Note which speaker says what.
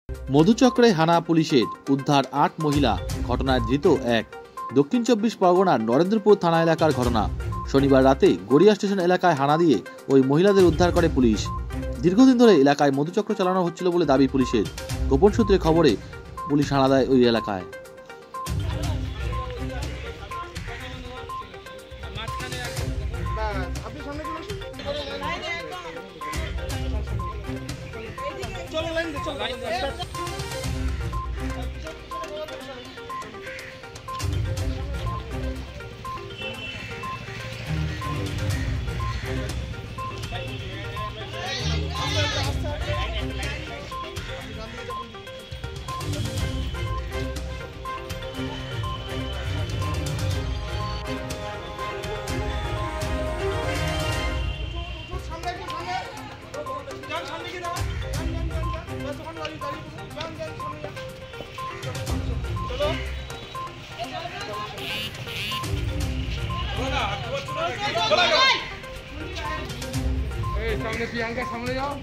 Speaker 1: মধুচক্রে হানা পুলিশের, উদ্ধার ৮ মহিলা, ঘটনায় ধৃত ১। দক্ষিণ ২৪ পরগনার নরেন্দ্রপুর থানা এলাকার ঘটনা। শনিবার রাতে গড়িয়া স্টেশন এলাকায় হানা দিয়ে ওই মহিলাদের উদ্ধার করে পুলিশ। দীর্ঘদিন ধরে এলাকায় মধুচক্র চালানো হচ্ছিল বলে দাবি পুলিশের। গোপন সূত্রে খবরে পুলিশ হানা দেয় ওই এলাকায়।
Speaker 2: सामने प्रियंका सामने जाओ।